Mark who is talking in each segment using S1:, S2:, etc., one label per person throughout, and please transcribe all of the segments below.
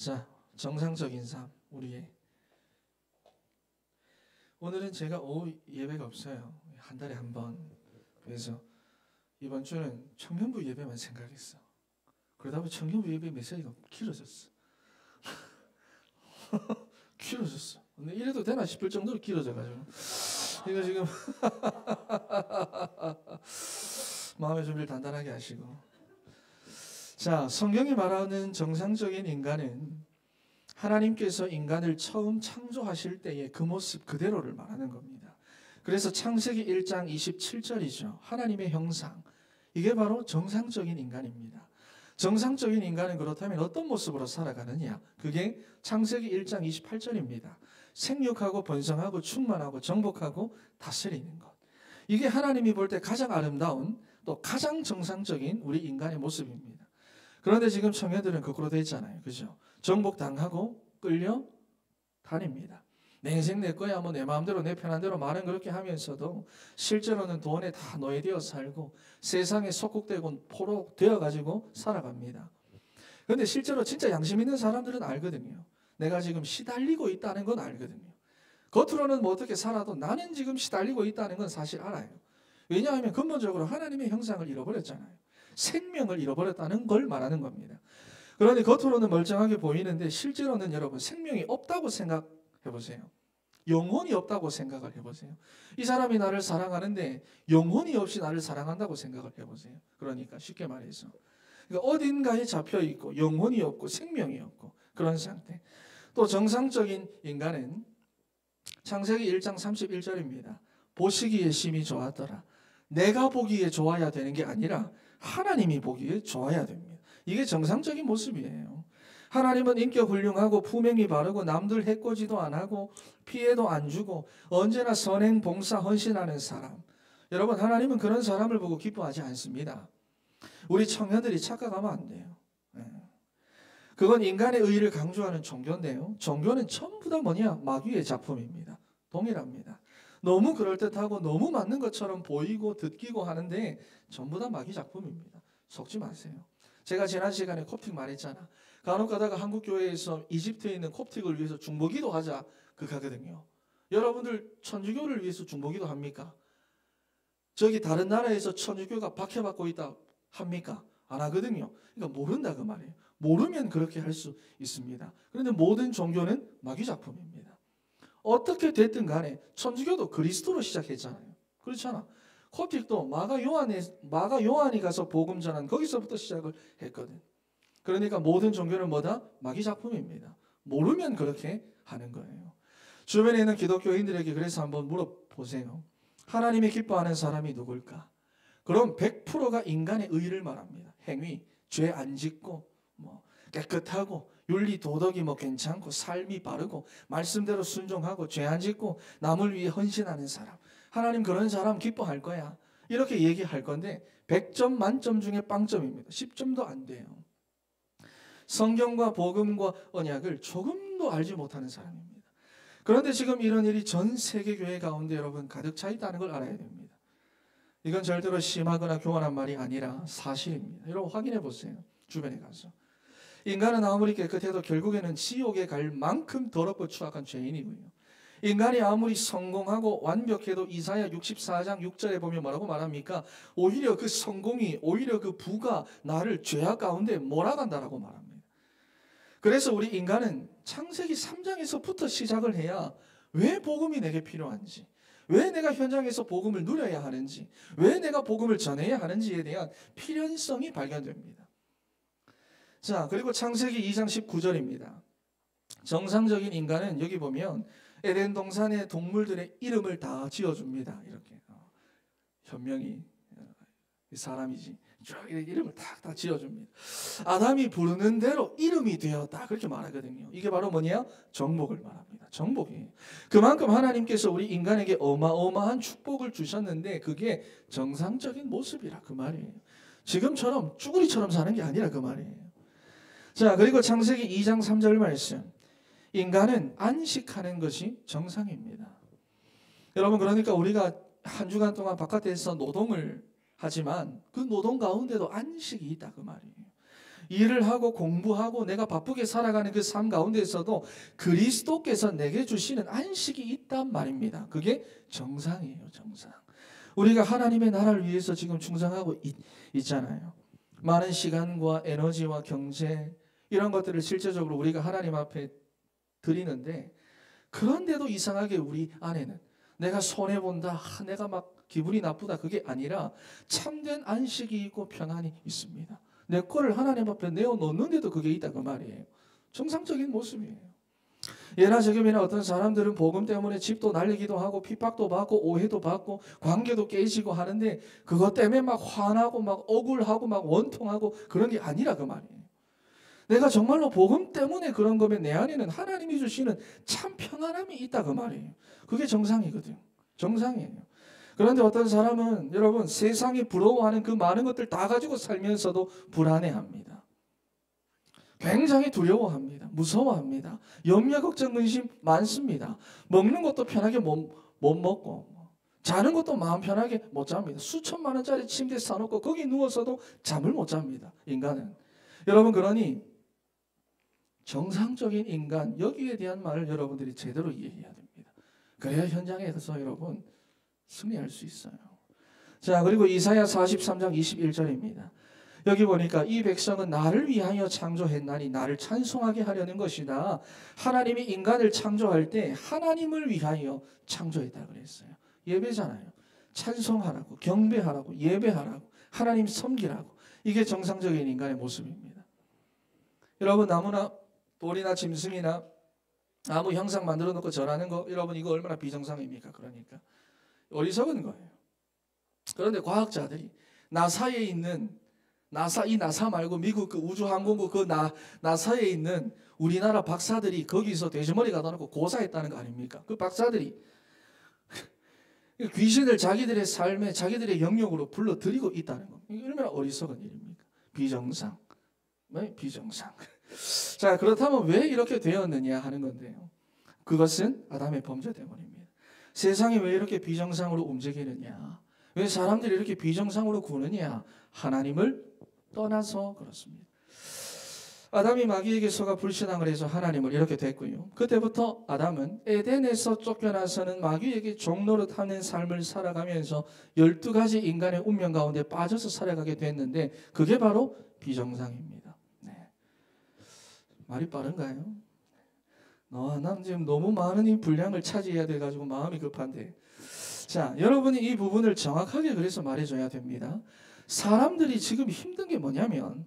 S1: 자, 정상적인 삶 우리의. 오늘은 제가 오후 예배가 없어요. 한 달에 한 번. 그래서 이번 주는 청년부 예배만 생각했어. 그러다 보니 청년부 예배 메시지가 길어졌어. 길어졌어. 근데 이래도 되나 싶을 정도로 길어져가지고 이거 지금 마음의 준비를 단단하게 하시고. 자, 성경이 말하는 정상적인 인간은 하나님께서 인간을 처음 창조하실 때의 그 모습 그대로를 말하는 겁니다. 그래서 창세기 1장 27절이죠. 하나님의 형상. 이게 바로 정상적인 인간입니다. 정상적인 인간은 그렇다면 어떤 모습으로 살아가느냐? 그게 창세기 1장 28절입니다. 생육하고 번성하고 충만하고 정복하고 다스리는 것. 이게 하나님이 볼 때 가장 아름다운 또 가장 정상적인 우리 인간의 모습입니다. 그런데 지금 청년들은 거꾸로 돼 있잖아요. 그죠? 정복당하고 끌려 다닙니다. 내 인생 내 거야, 뭐 내 마음대로 내 편한 대로 말은 그렇게 하면서도 실제로는 돈에 다 노예되어 살고 세상에 속국되고 포로 되어가지고 살아갑니다. 그런데 실제로 진짜 양심 있는 사람들은 알거든요. 내가 지금 시달리고 있다는 건 알거든요. 겉으로는 뭐 어떻게 살아도 나는 지금 시달리고 있다는 건 사실 알아요. 왜냐하면 근본적으로 하나님의 형상을 잃어버렸잖아요. 생명을 잃어버렸다는 걸 말하는 겁니다. 그러니 겉으로는 멀쩡하게 보이는데 실제로는 여러분 생명이 없다고 생각해 보세요. 영혼이 없다고 생각을 해보세요. 이 사람이 나를 사랑하는데 영혼이 없이 나를 사랑한다고 생각을 해보세요. 그러니까 쉽게 말해서 그러니까 어딘가에 잡혀있고 영혼이 없고 생명이 없고 그런 상태. 또 정상적인 인간은 창세기 1장 31절입니다. 보시기에 심히 좋았더라. 내가 보기에 좋아야 되는 게 아니라 하나님이 보기에 좋아야 됩니다. 이게 정상적인 모습이에요. 하나님은 인격 훌륭하고 품행이 바르고 남들 해코지도 안 하고 피해도 안 주고 언제나 선행 봉사 헌신하는 사람. 여러분, 하나님은 그런 사람을 보고 기뻐하지 않습니다. 우리 청년들이 착각하면 안 돼요. 그건 인간의 의의를 강조하는 종교인데요. 종교는 전부 다 뭐냐? 마귀의 작품입니다. 동일합니다. 너무 그럴듯하고 너무 맞는 것처럼 보이고 듣기고 하는데 전부 다 마귀 작품입니다. 속지 마세요. 제가 지난 시간에 콥틱 말했잖아. 간혹 가다가 한국 교회에서 이집트에 있는 콥틱을 위해서 중보기도 하자 그 가거든요. 여러분들 천주교를 위해서 중보기도 합니까? 저기 다른 나라에서 천주교가 박해받고 있다 합니까? 안 하거든요. 그러니까 모른다 그 말이에요. 모르면 그렇게 할 수 있습니다. 그런데 모든 종교는 마귀 작품입니다. 어떻게 됐든 간에 천주교도 그리스도로 시작했잖아요. 그렇잖아. 콥틱도 마가 요한이 가서 복음 전한 거기서부터 시작을 했거든. 그러니까 모든 종교는 뭐다? 마귀 작품입니다. 모르면 그렇게 하는 거예요. 주변에 있는 기독교인들에게 그래서 한번 물어보세요. 하나님이 기뻐하는 사람이 누굴까? 그럼 100%가 인간의 의의를 말합니다. 행위, 죄 안 짓고 뭐 깨끗하고 윤리 도덕이 뭐 괜찮고 삶이 바르고 말씀대로 순종하고 죄 안 짓고 남을 위해 헌신하는 사람. 하나님 그런 사람 기뻐할 거야. 이렇게 얘기할 건데 100점 만점 중에 빵점입니다. 10점도 안 돼요. 성경과 복음과 언약을 조금도 알지 못하는 사람입니다. 그런데 지금 이런 일이 전 세계 교회 가운데 여러분 가득 차 있다는 걸 알아야 됩니다. 이건 절대로 심하거나 교만한 말이 아니라 사실입니다. 여러분 확인해 보세요. 주변에 가서. 인간은 아무리 깨끗해도 결국에는 지옥에 갈 만큼 더럽고 추악한 죄인이고요. 인간이 아무리 성공하고 완벽해도 이사야 64장 6절에 보면 뭐라고 말합니까? 오히려 그 성공이 오히려 그 부가 나를 죄악 가운데 몰아간다라고 말합니다. 그래서 우리 인간은 창세기 3장에서부터 시작을 해야 왜 복음이 내게 필요한지, 왜 내가 현장에서 복음을 누려야 하는지, 왜 내가 복음을 전해야 하는지에 대한 필연성이 발견됩니다. 자, 그리고 창세기 2장 19절입니다. 정상적인 인간은 여기 보면 에덴 동산의 동물들의 이름을 다 지어줍니다. 이렇게 현명히 사람이지 이름을 다 지어줍니다. 아담이 부르는 대로 이름이 되었다 그렇게 말하거든요. 이게 바로 뭐냐? 정복을 말합니다. 정복이에요. 그만큼 하나님께서 우리 인간에게 어마어마한 축복을 주셨는데 그게 정상적인 모습이라 그 말이에요. 지금처럼 쭈구리처럼 사는 게 아니라 그 말이에요. 자, 그리고 창세기 2장 3절 말씀. 인간은 안식하는 것이 정상입니다. 여러분, 그러니까 우리가 한 주간 동안 바깥에서 노동을 하지만 그 노동 가운데도 안식이 있다 그 말이에요. 일을 하고 공부하고 내가 바쁘게 살아가는 그 삶 가운데서도 그리스도께서 내게 주시는 안식이 있단 말입니다. 그게 정상이에요. 정상. 우리가 하나님의 나라를 위해서 지금 충성하고 있잖아요. 많은 시간과 에너지와 경제 이런 것들을 실제적으로 우리가 하나님 앞에 드리는데, 그런데도 이상하게 우리 안에는 내가 손해본다, 내가 막 기분이 나쁘다, 그게 아니라 참된 안식이 있고 평안이 있습니다. 내 거를 하나님 앞에 내어놓는데도 그게 있다 그 말이에요. 정상적인 모습이에요. 예나 지금이나 어떤 사람들은 복음 때문에 집도 날리기도 하고 핍박도 받고 오해도 받고 관계도 깨지고 하는데, 그것 때문에 막 화나고 막 억울하고 막 원통하고 그런 게 아니라 그 말이에요. 내가 정말로 복음 때문에 그런 거면 내 안에는 하나님이 주시는 참 평안함이 있다 그 말이에요. 그게 정상이거든요. 정상이에요. 그런데 어떤 사람은 여러분 세상이 부러워하는 그 많은 것들 다 가지고 살면서도 불안해합니다. 굉장히 두려워합니다. 무서워합니다. 염려, 걱정, 근심 많습니다. 먹는 것도 편하게 못 먹고, 자는 것도 마음 편하게 못 잡니다. 수천만 원짜리 침대 사놓고 거기 누워서도 잠을 못 잡니다. 인간은. 여러분, 그러니 정상적인 인간, 여기에 대한 말을 여러분들이 제대로 이해해야 됩니다. 그래야 현장에서 여러분 승리할 수 있어요. 자, 그리고 이사야 43장 21절입니다. 여기 보니까 이 백성은 나를 위하여 창조했나니 나를 찬송하게 하려는 것이다. 하나님이 인간을 창조할 때 하나님을 위하여 창조했다 그랬어요. 예배잖아요. 찬송하라고, 경배하라고, 예배하라고, 하나님 섬기라고. 이게 정상적인 인간의 모습입니다. 여러분, 나무나 돌이나 짐승이나 아무 형상 만들어 놓고 절하는 거, 여러분 이거 얼마나 비정상입니까? 그러니까 어리석은 거예요. 그런데 과학자들이 나사에 있는 이 나사 말고 미국 그 우주항공국 그 나사에 있는 우리나라 박사들이 거기서 돼지머리 가다 놓고 고사했다는 거 아닙니까? 그 박사들이 귀신을 자기들의 삶에 자기들의 영역으로 불러들이고 있다는 거. 이게 얼마나 어리석은 일입니까? 비정상. 네? 비정상. 자, 그렇다면 왜 이렇게 되었느냐 하는 건데요. 그것은 아담의 범죄 때문입니다. 세상이 왜 이렇게 비정상으로 움직이느냐? 왜 사람들이 이렇게 비정상으로 구느냐? 하나님을 떠나서 그렇습니다. 아담이 마귀에게 속아 불신앙을 해서 하나님을 이렇게 됐고요. 그때부터 아담은 에덴에서 쫓겨나서는 마귀에게 종노릇 하는 삶을 살아가면서 12가지 인간의 운명 가운데 빠져서 살아가게 됐는데, 그게 바로 비정상입니다. 네. 말이 빠른가요? 난 지금 너무 많은 이 분량을 차지해야 돼가지고 마음이 급한데, 자, 여러분이 이 부분을 정확하게 그래서 말해줘야 됩니다. 사람들이 지금 힘든 게 뭐냐면,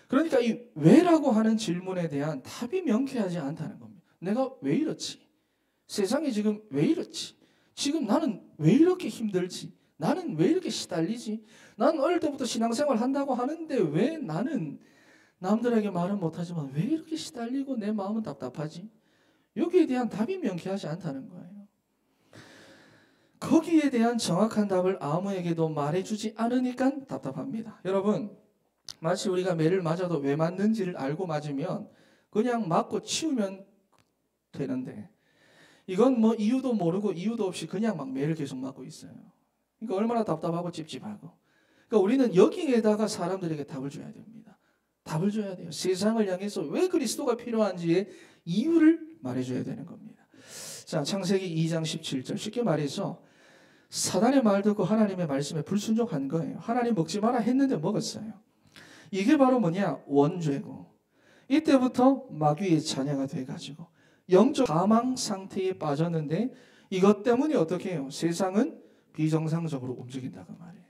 S1: 그러니까 이 왜라고 하는 질문에 대한 답이 명쾌하지 않다는 겁니다. 내가 왜 이렇지? 세상이 지금 왜 이렇지? 지금 나는 왜 이렇게 힘들지? 나는 왜 이렇게 시달리지? 난 어릴 때부터 신앙생활 한다고 하는데 왜 나는 남들에게 말은 못하지만 왜 이렇게 시달리고 내 마음은 답답하지? 여기에 대한 답이 명쾌하지 않다는 거예요. 거기에 대한 정확한 답을 아무에게도 말해주지 않으니까 답답합니다. 여러분, 마치 우리가 매를 맞아도 왜 맞는지를 알고 맞으면 그냥 맞고 치우면 되는데, 이건 뭐 이유도 모르고 이유도 없이 그냥 막 매를 계속 맞고 있어요. 그러니까 얼마나 답답하고 찝찝하고. 그러니까 우리는 여기에다가 사람들에게 답을 줘야 됩니다. 답을 줘야 돼요. 세상을 향해서 왜 그리스도가 필요한지의 이유를 말해줘야 되는 겁니다. 자, 창세기 2장 17절. 쉽게 말해서 사단의 말 듣고 하나님의 말씀에 불순종한 거예요. 하나님 먹지 마라 했는데 먹었어요. 이게 바로 뭐냐? 원죄고, 이때부터 마귀의 자녀가 돼가지고 영적 사망 상태에 빠졌는데, 이것 때문에 어떻게 해요? 세상은 비정상적으로 움직인다고 말이에요.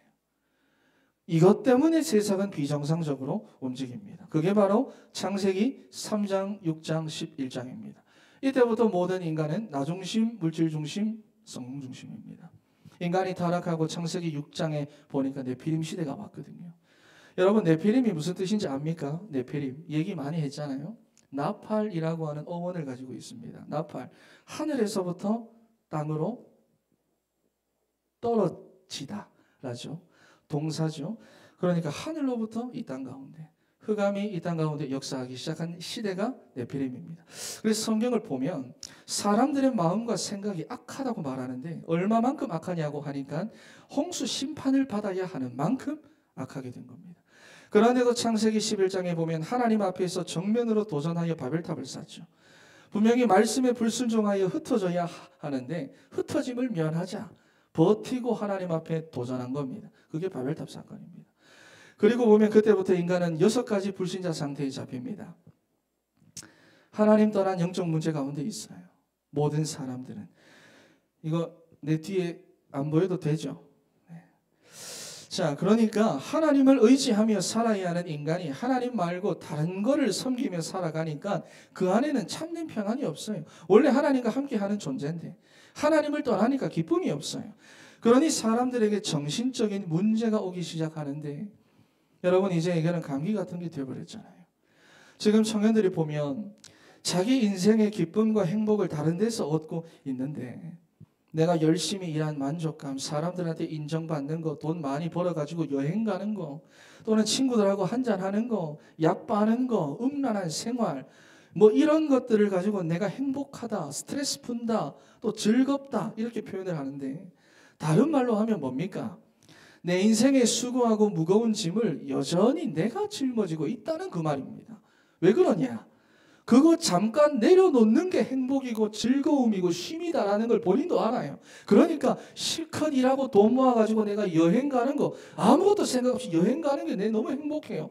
S1: 이것 때문에 세상은 비정상적으로 움직입니다. 그게 바로 창세기 3장, 6장, 11장입니다. 이때부터 모든 인간은 나중심, 물질중심, 성공중심입니다. 인간이 타락하고 창세기 6장에 보니까 네피림 시대가 왔거든요. 여러분, 네피림이 무슨 뜻인지 압니까? 네피림 얘기 많이 했잖아요. 나팔이라고 하는 어원을 가지고 있습니다. 나팔, 하늘에서부터 땅으로 떨어지다 라죠. 동사죠. 그러니까 하늘로부터 이 땅 가운데, 흑암이 이 땅 가운데 역사하기 시작한 시대가 네피림입니다. 그래서 성경을 보면 사람들의 마음과 생각이 악하다고 말하는데, 얼마만큼 악하냐고 하니까 홍수 심판을 받아야 하는 만큼 악하게 된 겁니다. 그런데도 창세기 11장에 보면 하나님 앞에서 정면으로 도전하여 바벨탑을 쌓죠. 분명히 말씀에 불순종하여 흩어져야 하는데 흩어짐을 면하자 버티고 하나님 앞에 도전한 겁니다. 그게 바벨탑 사건입니다. 그리고 보면 그때부터 인간은 6가지 불신자 상태에 잡힙니다. 하나님 떠난 영적 문제 가운데 있어요. 모든 사람들은. 이거 내 뒤에 안 보여도 되죠? 자, 그러니까 하나님을 의지하며 살아야 하는 인간이 하나님 말고 다른 거를 섬기며 살아가니까 그 안에는 참된 평안이 없어요. 원래 하나님과 함께하는 존재인데 하나님을 떠나니까 기쁨이 없어요. 그러니 사람들에게 정신적인 문제가 오기 시작하는데 여러분 이제 이거는 감기 같은 게 되어버렸잖아요. 지금 청년들이 보면 자기 인생의 기쁨과 행복을 다른 데서 얻고 있는데 내가 열심히 일한 만족감, 사람들한테 인정받는 거, 돈 많이 벌어가지고 여행 가는 거, 또는 친구들하고 한잔하는 거, 약 바는 거, 음란한 생활, 뭐 이런 것들을 가지고 내가 행복하다, 스트레스 푼다, 또 즐겁다 이렇게 표현을 하는데 다른 말로 하면 뭡니까? 내 인생의 수고하고 무거운 짐을 여전히 내가 짊어지고 있다는 그 말입니다. 왜 그러냐? 그거 잠깐 내려놓는 게 행복이고 즐거움이고 쉼이다라는 걸 본인도 알아요. 그러니까 실컷 일하고 돈 모아가지고 내가 여행 가는 거 아무것도 생각 없이 여행 가는 게 내 너무 행복해요.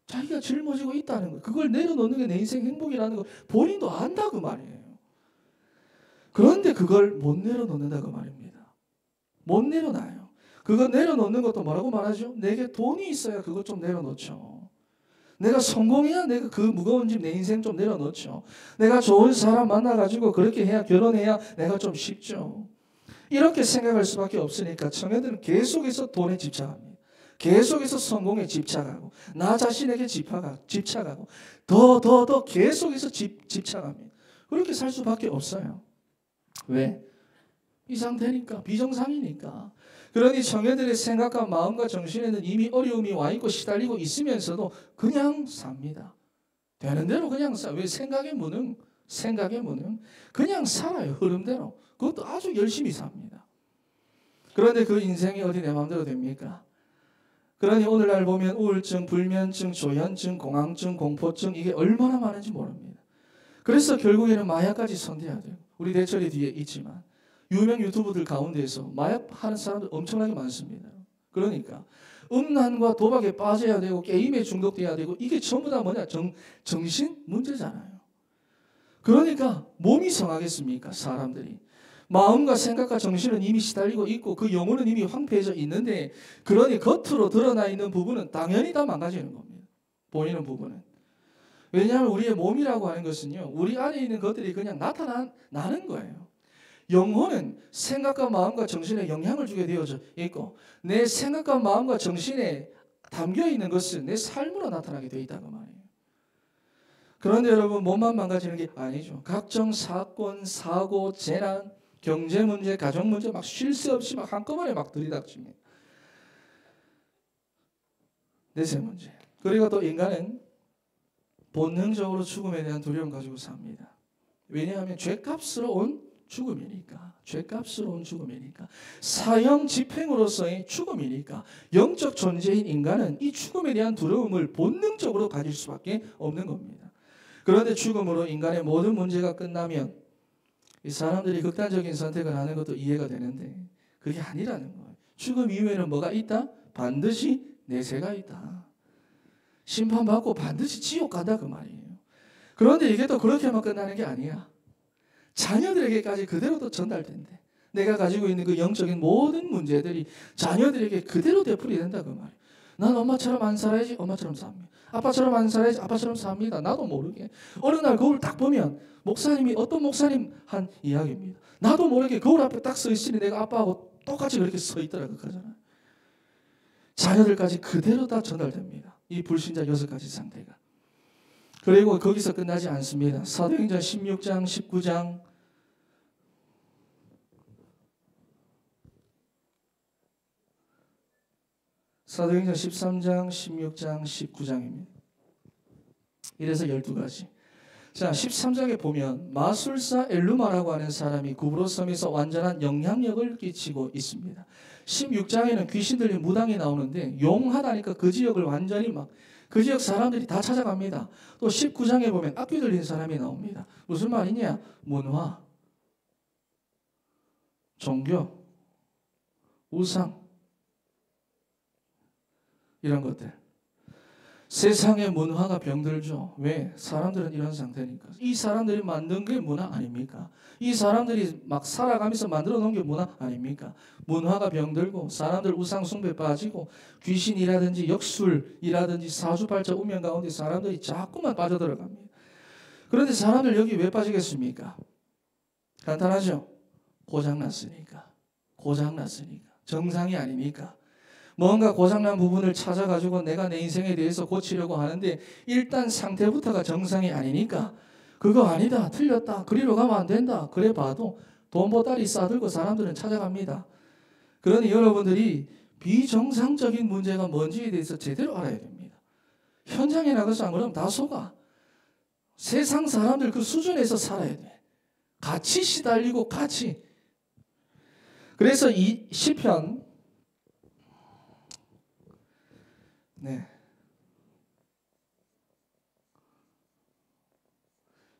S1: 자기가 짊어지고 있다는 거 그걸 내려놓는 게 내 인생 행복이라는 거 본인도 안다 그 말이에요. 그런데 그걸 못 내려놓는다 그 말입니다. 못 내려놔요. 그거 내려놓는 것도 뭐라고 말하죠? 내게 돈이 있어야 그거 좀 내려놓죠. 내가 성공해야 내가 그 무거운 짐 내 인생 좀 내려놓죠. 내가 좋은 사람 만나가지고 그렇게 해야 결혼해야 내가 좀 쉽죠. 이렇게 생각할 수밖에 없으니까 청년들은 계속해서 돈에 집착합니다. 계속해서 성공에 집착하고 나 자신에게 집착하고 더 계속해서 집착합니다. 그렇게 살 수밖에 없어요. 왜? 이 상태니까 비정상이니까. 그러니 청년들의 생각과 마음과 정신에는 이미 어려움이 와 있고 시달리고 있으면서도 그냥 삽니다. 되는 대로 그냥 왜 생각의 무능 그냥 살아요. 흐름대로. 그것도 아주 열심히 삽니다. 그런데 그 인생이 어디 내 마음대로 됩니까? 그러니 오늘날 보면 우울증, 불면증, 조현증, 공황증, 공포증 이게 얼마나 많은지 모릅니다. 그래서 결국에는 마약까지 선대해야 돼요. 우리 대철이 뒤에 있지만 유명 유튜브들 가운데에서 마약 하는 사람들 엄청나게 많습니다. 그러니까 음란과 도박에 빠져야 되고 게임에 중독돼야 되고 이게 전부 다 뭐냐? 정신 문제잖아요. 그러니까 몸이 성하겠습니까? 사람들이. 마음과 생각과 정신은 이미 시달리고 있고 그 영혼은 이미 황폐해져 있는데 그러니 겉으로 드러나 있는 부분은 당연히 다 망가지는 겁니다. 보이는 부분은. 왜냐하면 우리의 몸이라고 하는 것은요. 우리 안에 있는 것들이 그냥 나타나는 거예요. 영혼은 생각과 마음과 정신에 영향을 주게 되어져 있고 내 생각과 마음과 정신에 담겨 있는 것은 내 삶으로 나타나게 되어 있다는 말이에요. 그런데 여러분 몸만 망가지는 게 아니죠. 각종 사건, 사고, 재난, 경제 문제, 가정 문제 막 쉴 새 없이 막 한꺼번에 막 들이닥칩니다. 내세 문제. 그리고 또 인간은 본능적으로 죽음에 대한 두려움 가지고 삽니다. 왜냐하면 죄값으로 온 죽음이니까. 죄값으로 온 죽음이니까. 사형 집행으로서의 죽음이니까. 영적 존재인 인간은 이 죽음에 대한 두려움을 본능적으로 가질 수밖에 없는 겁니다. 그런데 죽음으로 인간의 모든 문제가 끝나면 이 사람들이 극단적인 선택을 하는 것도 이해가 되는데 그게 아니라는 거예요. 죽음 이후에는 뭐가 있다? 반드시 내세가 있다. 심판받고 반드시 지옥 간다 그 말이에요. 그런데 이게 또 그렇게만 끝나는 게 아니야. 자녀들에게까지 그대로 또 전달된대. 내가 가지고 있는 그 영적인 모든 문제들이 자녀들에게 그대로 되풀이 된다 그 말이에요. 난 엄마처럼 안 살아야지 엄마처럼 삽니다. 아빠처럼 안 살아야지 아빠처럼 삽니다. 나도 모르게. 어느 날 거울 딱 보면 목사님이 어떤 목사님 한 이야기입니다. 나도 모르게 거울 앞에 딱 서 있으니 내가 아빠하고 똑같이 그렇게 서 있더라 그러잖아요. 자녀들까지 그대로 다 전달됩니다. 이 불신자 6가지 상태가. 그리고 거기서 끝나지 않습니다. 사도행전 16장, 19장 사도행전 13장, 16장, 19장입니다. 이래서 12가지. 자, 13장에 보면 마술사 엘루마라고 하는 사람이 구브로 섬에서 완전한 영향력을 끼치고 있습니다. 16장에는 귀신들이 무당이 나오는데 용하다니까 그 지역을 완전히 막 그 지역 사람들이 다 찾아갑니다. 또 19장에 보면 악귀 들린 사람이 나옵니다. 무슨 말이냐? 문화, 종교, 우상 이런 것들. 세상의 문화가 병들죠. 왜? 사람들은 이런 상태니까. 이 사람들이 만든 게 문화 아닙니까? 이 사람들이 막 살아가면서 만들어 놓은 게 문화 아닙니까? 문화가 병들고 사람들 우상 숭배 빠지고 귀신이라든지 역술이라든지 사주팔자 운명 가운데 사람들이 자꾸만 빠져들어갑니다. 그런데 사람들 여기 왜 빠지겠습니까? 간단하죠. 고장났으니까. 정상이 아니니까. 뭔가 고장난 부분을 찾아가지고 내가 내 인생에 대해서 고치려고 하는데 일단 상태부터가 정상이 아니니까 그거 아니다, 틀렸다, 그리로 가면 안 된다. 그래 봐도 돈 보따리 싸들고 사람들은 찾아갑니다. 그러니 여러분들이 비정상적인 문제가 뭔지에 대해서 제대로 알아야 됩니다. 현장에 나가서 안 그러면 다 속아. 세상 사람들 그 수준에서 살아야 돼. 같이 시달리고 같이. 그래서 이 시편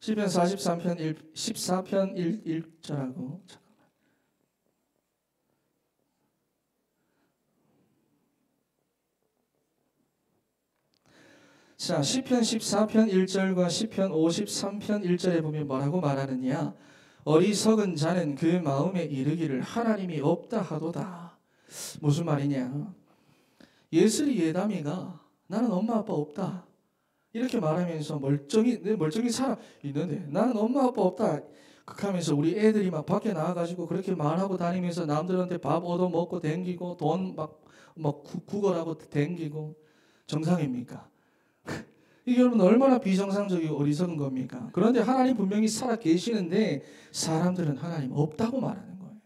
S1: 시편 43편 14편 1절하고 자, 시편 14편 1절과 시편 53편 1절에 보면 뭐라고 말하느냐? 어리석은 자는 그 마음에 이르기를 하나님이 없다 하도다. 무슨 말이냐? 예슬이 예담이가 나는 엄마 아빠 없다 이렇게 말하면서 멀쩡히 살아 있는데 나는 엄마 아빠 없다 하면서 우리 애들이 막 밖에 나와가지고 그렇게 말하고 다니면서 남들한테 밥 얻어먹고 댕기고 돈 막 구걸하고 댕기고 정상입니까? 이게 여러분 얼마나 비정상적이고 어리석은 겁니까? 그런데 하나님 분명히 살아 계시는데 사람들은 하나님 없다고 말하는 거예요.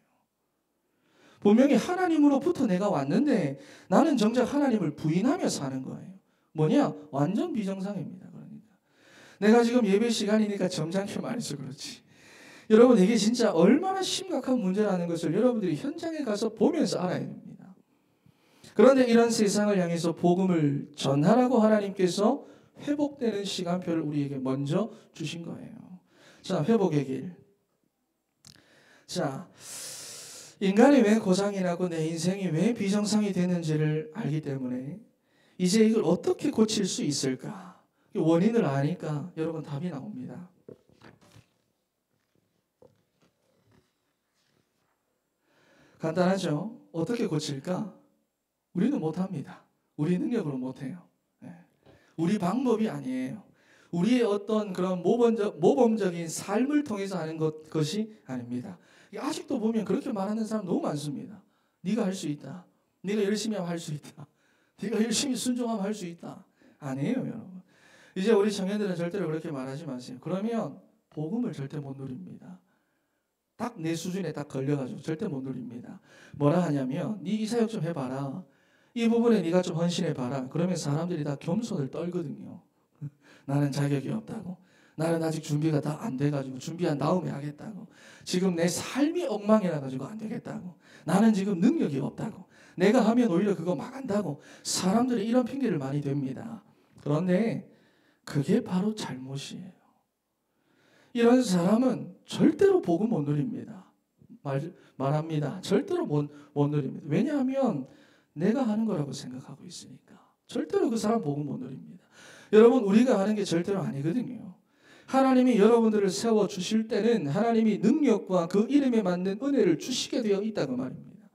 S1: 분명히 하나님으로부터 내가 왔는데 나는 정작 하나님을 부인하며 사는 거예요. 뭐냐? 완전 비정상입니다. 그러니까 내가 지금 예배 시간이니까 점잖게 말해서 그렇지. 여러분 이게 진짜 얼마나 심각한 문제라는 것을 여러분들이 현장에 가서 보면서 알아야 됩니다. 그런데 이런 세상을 향해서 복음을 전하라고 하나님께서 회복되는 시간표를 우리에게 먼저 주신 거예요. 자, 회복의 길. 자, 인간이 왜 고장이 나고 내 인생이 왜 비정상이 되는지를 알기 때문에 이제 이걸 어떻게 고칠 수 있을까? 원인을 아니까 여러분 답이 나옵니다. 간단하죠? 어떻게 고칠까? 우리는 못합니다. 우리 능력으로 못해요. 우리 방법이 아니에요. 우리의 어떤 그런 모범적인 삶을 통해서 하는 것이 아닙니다. 아직도 보면 그렇게 말하는 사람 너무 많습니다. 네가 할 수 있다. 네가 열심히 하면 할 수 있다. 네가 열심히 순종하면 할 수 있다. 아니에요, 여러분. 이제 우리 청년들은 절대로 그렇게 말하지 마세요. 그러면 복음을 절대 못 누립니다. 딱 내 수준에 딱 걸려가지고 절대 못 누립니다. 뭐라 하냐면 네 이 사역 좀 해봐라. 이 부분에 네가 좀 헌신해봐라. 그러면 사람들이 다 겸손을 떨거든요. 나는 자격이 없다고. 나는 아직 준비가 다 안 돼가지고 준비한 다음에 하겠다고. 지금 내 삶이 엉망이라가지고 안 되겠다고. 나는 지금 능력이 없다고. 내가 하면 오히려 그거 망한다고. 사람들이 이런 핑계를 많이 댑니다. 그런데 그게 바로 잘못이에요. 이런 사람은 절대로 복음 못 누립니다. 말합니다. 절대로 못 누립니다. 왜냐하면 내가 하는 거라고 생각하고 있으니까. 절대로 그 사람 복음 못 누립니다. 여러분 우리가 하는 게 절대로 아니거든요. 하나님이 여러분들을 세워주실 때는 하나님이 능력과 그 이름에 맞는 은혜를 주시게 되어 있다고 말입니다.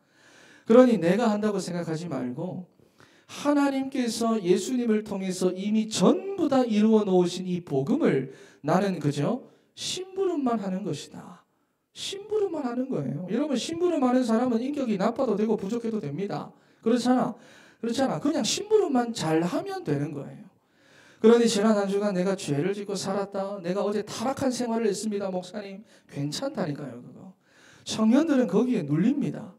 S1: 그러니 내가 한다고 생각하지 말고 하나님께서 예수님을 통해서 이미 전부 다 이루어 놓으신 이 복음을 나는 그저 심부름만 하는 것이다. 심부름만 하는 거예요. 여러분 심부름하는 사람은 인격이 나빠도 되고 부족해도 됩니다. 그렇잖아. 그냥 심부름만 잘하면 되는 거예요. 그러니 지난 한 주간 내가 죄를 짓고 살았다. 내가 어제 타락한 생활을 했습니다. 목사님. 괜찮다니까요. 그거. 청년들은 거기에 눌립니다.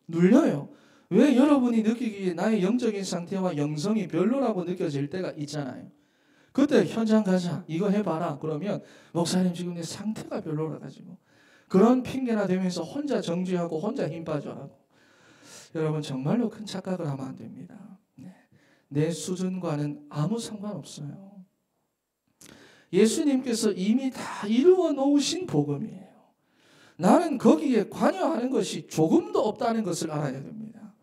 S1: 눌려요. 왜 여러분이 느끼기에 나의 영적인 상태와 영성이 별로라고 느껴질 때가 있잖아요. 그때 현장 가자. 이거 해봐라. 그러면 목사님 지금 내 상태가 별로라 가지고 그런 핑계나 대면서 혼자 정죄하고 혼자 힘 빠져하고 여러분 정말로 큰 착각을 하면 안 됩니다. 내 수준과는 아무 상관없어요. 예수님께서 이미 다 이루어 놓으신 복음이에요. 나는 거기에 관여하는 것이 조금도 없다는 것을 알아야 됩니다.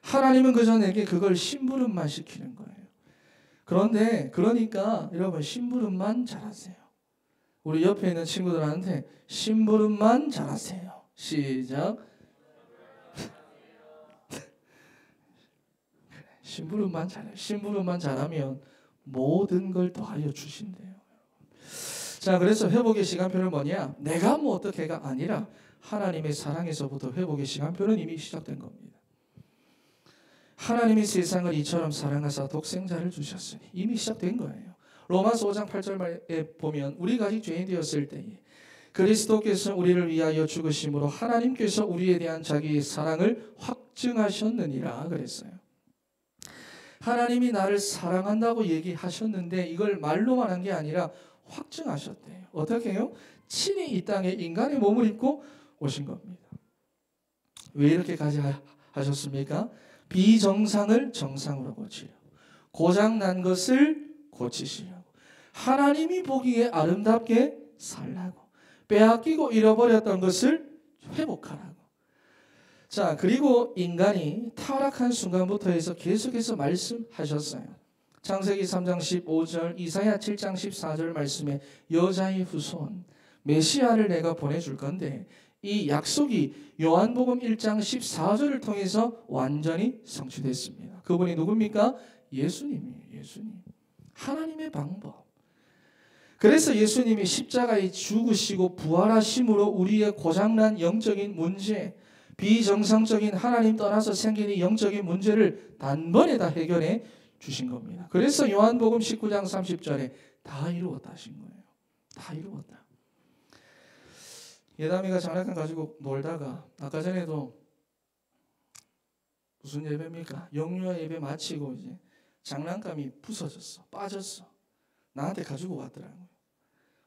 S1: 하나님은 그저 내게 그걸 심부름만 시키는 거예요. 그런데 그러니까 여러분 심부름만 잘하세요. 우리 옆에 있는 친구들한테 심부름만 잘하세요. 시작. 심부름만 잘해요. 심부름만 잘하면 모든 걸 더하여 주신대요. 자, 그래서 회복의 시간표는 뭐냐? 내가 뭐 어떻게가 아니라 하나님의 사랑에서부터 회복의 시간표는 이미 시작된 겁니다. 하나님이 세상을 이처럼 사랑하사 독생자를 주셨으니 이미 시작된 거예요. 로마서 5장 8절에 보면 우리가 아직 죄인 되었을 때에 그리스도께서 우리를 위하여 죽으심으로 하나님께서 우리에 대한 자기의 사랑을 확증하셨느니라 그랬어요. 하나님이 나를 사랑한다고 얘기하셨는데 이걸 말로만 한 게 아니라 확증하셨대요. 어떻게 해요? 친히 이 땅에 인간의 몸을 입고 오신 겁니다. 왜 이렇게까지 하셨습니까? 비정상을 정상으로 고치려고, 고장난 것을 고치시려고, 하나님이 보기에 아름답게 살라고, 빼앗기고 잃어버렸던 것을 회복하라고. 자, 그리고 인간이 타락한 순간부터 해서 계속해서 말씀하셨어요. 창세기 3장 15절, 이사야 7장 14절 말씀에 여자의 후손 메시아를 내가 보내줄 건데 이 약속이 요한복음 1장 14절을 통해서 완전히 성취됐습니다. 그분이 누굽니까? 예수님이에요. 예수님. 하나님의 방법. 그래서 예수님이 십자가에 죽으시고 부활하심으로 우리의 고장난 영적인 문제, 비정상적인 하나님 떠나서 생긴 이 영적인 문제를 단번에 다 해결해 주신 겁니다. 그래서 요한복음 19장 30절에 다 이루었다 하신 거예요. 다 이루었다. 예담이가 장난감 가지고 놀다가 아까 전에도 무슨 예배입니까? 영유아 예배 마치고 이제 장난감이 부서졌어. 빠졌어. 나한테 가지고 왔더라고요.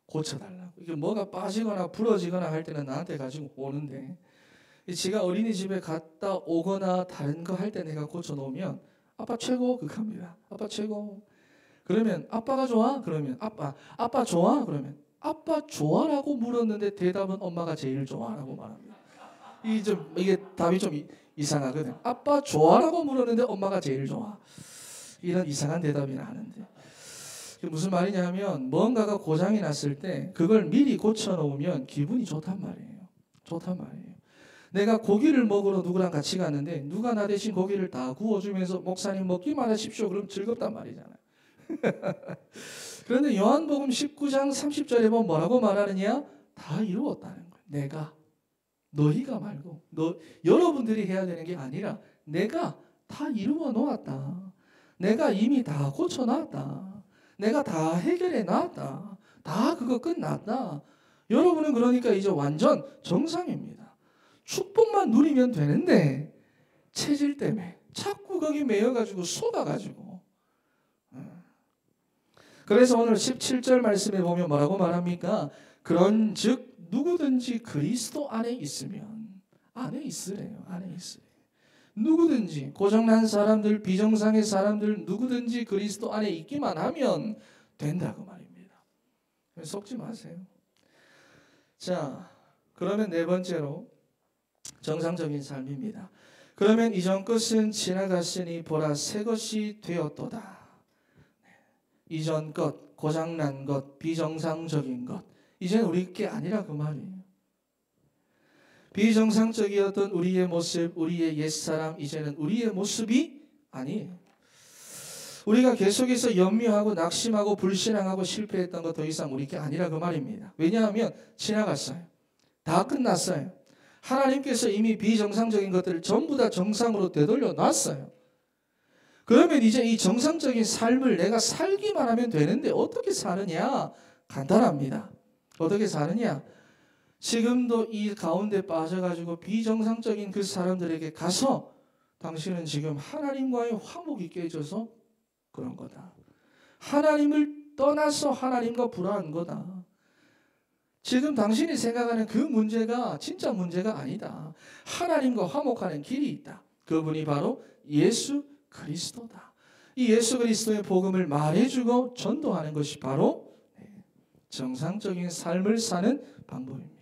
S1: 고쳐달라고. 이게 뭐가 빠지거나 부러지거나 할 때는 나한테 가지고 오는데 지가 어린이집에 갔다 오거나 다른 거 할 때 내가 고쳐놓으면 아빠 최고 극합니다. 아빠 최고. 그러면 아빠가 좋아? 그러면 아빠 좋아? 그러면 아빠 좋아라고 물었는데 대답은 엄마가 제일 좋아라고 말합니다. 이게 답이 좀 이상하거든. 아빠 좋아라고 물었는데 엄마가 제일 좋아. 이런 이상한 대답이나 하는데 무슨 말이냐면 뭔가가 고장이 났을 때 그걸 미리 고쳐놓으면 기분이 좋단 말이에요. 좋단 말이에요. 내가 고기를 먹으러 누구랑 같이 갔는데 누가 나 대신 고기를 다 구워주면서 목사님 먹기만 하십시오. 그럼 즐겁단 말이잖아요. 그런데 요한복음 19장 30절에 보면 뭐라고 말하느냐? 다 이루었다는 거예요. 내가, 너희가 말고 여러분들이 해야 되는 게 아니라 내가 다 이루어 놓았다. 내가 이미 다 고쳐놨다. 내가 다 해결해 놨다. 다 그거 끝났다. 여러분은 그러니까 이제 완전 정상입니다. 축복만 누리면 되는데 체질 때문에 자꾸 거기 매여가지고 속아가지고. 그래서 오늘 17절 말씀에 보면 뭐라고 말합니까? 그런즉 누구든지 그리스도 안에 있으면 안에 있으래요. 안에 있으래요. 누구든지 고장난 사람들, 비정상의 사람들 누구든지 그리스도 안에 있기만 하면 된다고 말입니다. 속지 마세요. 자, 그러면 네 번째로 정상적인 삶입니다. 그러면 이전 것은 지나갔으니 보라 새 것이 되었도다. 이전 것, 고장난 것, 비정상적인 것 이제는 우리 게 아니라 그 말이에요. 비정상적이었던 우리의 모습, 우리의 옛사람 이제는 우리의 모습이 아니에요. 우리가 계속해서 염려하고 낙심하고 불신앙하고 실패했던 것 더 이상 우리 게 아니라 그 말입니다. 왜냐하면 지나갔어요. 다 끝났어요. 하나님께서 이미 비정상적인 것들을 전부 다 정상으로 되돌려 놨어요. 그러면 이제 이 정상적인 삶을 내가 살기만 하면 되는데 어떻게 사느냐? 간단합니다. 어떻게 사느냐? 지금도 이 가운데 빠져가지고 비정상적인 그 사람들에게 가서 당신은 지금 하나님과의 화목이 깨져서 그런 거다. 하나님을 떠나서 하나님과 불화한 거다. 지금 당신이 생각하는 그 문제가 진짜 문제가 아니다. 하나님과 화목하는 길이 있다. 그분이 바로 예수 그리스도다. 이 예수 그리스도의 복음을 말해주고 전도하는 것이 바로 정상적인 삶을 사는 방법입니다.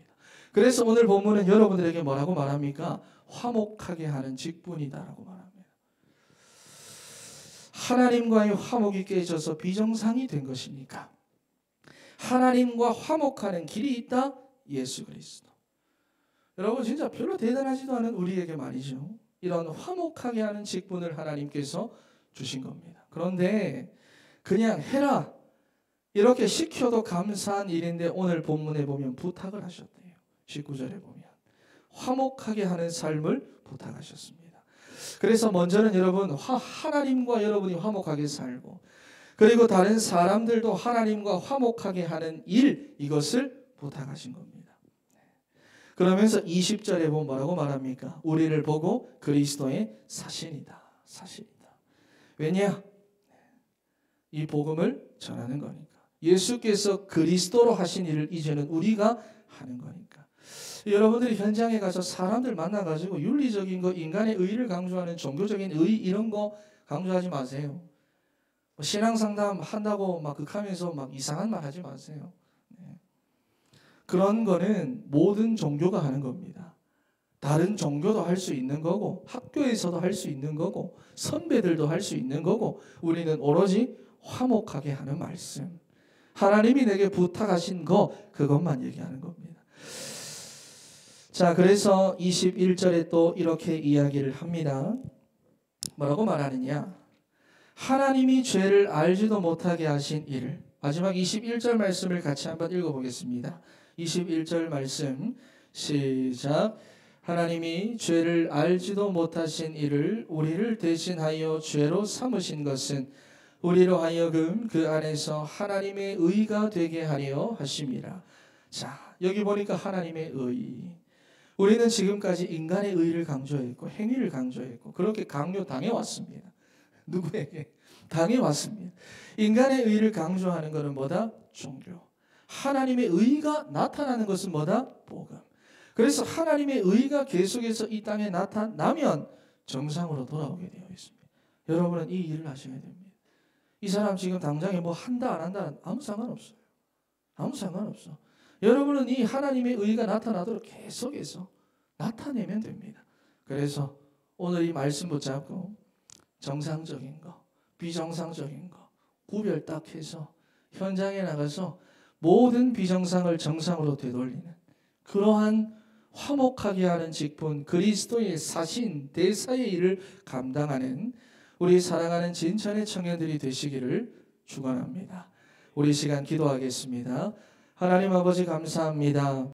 S1: 그래서 오늘 본문은 여러분들에게 뭐라고 말합니까? 화목하게 하는 직분이다라고 말합니다. 하나님과의 화목이 깨져서 비정상이 된 것이니까 하나님과 화목하는 길이 있다. 예수 그리스도. 여러분 진짜 별로 대단하지도 않은 우리에게 말이죠. 이런 화목하게 하는 직분을 하나님께서 주신 겁니다. 그런데 그냥 해라 이렇게 시켜도 감사한 일인데 오늘 본문에 보면 부탁을 하셨대요. 19절에 보면 화목하게 하는 삶을 부탁하셨습니다. 그래서 먼저는 여러분 하나님과 여러분이 화목하게 살고 그리고 다른 사람들도 하나님과 화목하게 하는 일 이것을 부탁하신 겁니다. 그러면서 20절에 보면 뭐라고 말합니까? 우리를 보고 그리스도의 사신이다. 사신이다. 왜냐? 이 복음을 전하는 거니까. 예수께서 그리스도로 하신 일을 이제는 우리가 하는 거니까. 여러분들이 현장에 가서 사람들 만나가지고 윤리적인 거, 인간의 의의를 강조하는 종교적인 의의 이런 거 강조하지 마세요. 신앙 상담 한다고 막 극하면서 막 이상한 말 하지 마세요. 그런 거는 모든 종교가 하는 겁니다. 다른 종교도 할 수 있는 거고 학교에서도 할 수 있는 거고 선배들도 할 수 있는 거고 우리는 오로지 화목하게 하는 말씀. 하나님이 내게 부탁하신 거 그것만 얘기하는 겁니다. 자, 그래서 21절에 또 이렇게 이야기를 합니다. 뭐라고 말하느냐? 하나님이 죄를 알지도 못하게 하신 일을. 마지막 21절 말씀을 같이 한번 읽어보겠습니다. 21절 말씀 시작. 하나님이 죄를 알지도 못하신 일을 우리를 대신하여 죄로 삼으신 것은 우리로 하여금 그 안에서 하나님의 의가 되게 하려 하심이라. 자, 여기 보니까 하나님의 의. 우리는 지금까지 인간의 의를 강조했고 행위를 강조했고 그렇게 강요당해왔습니다. 누구에게? 당해왔습니다. 인간의 의를 강조하는 것은 뭐다? 종교. 하나님의 의가 나타나는 것은 뭐다? 복음. 그래서 하나님의 의가 계속해서 이 땅에 나타나면 정상으로 돌아오게 되어 있습니다. 여러분은 이 일을 하셔야 됩니다. 이 사람 지금 당장에 뭐 한다 안 한다 아무 상관없어요. 아무 상관없어. 여러분은 이 하나님의 의가 나타나도록 계속해서 나타내면 됩니다. 그래서 오늘 이 말씀 붙잡고 정상적인 거, 비정상적인 거 구별 딱 해서 현장에 나가서 모든 비정상을 정상으로 되돌리는 그러한 화목하게 하는 직분, 그리스도의 사신, 대사의 일을 감당하는 우리 사랑하는 진천의 청년들이 되시기를 축원합니다. 우리 시간 기도하겠습니다. 하나님 아버지 감사합니다.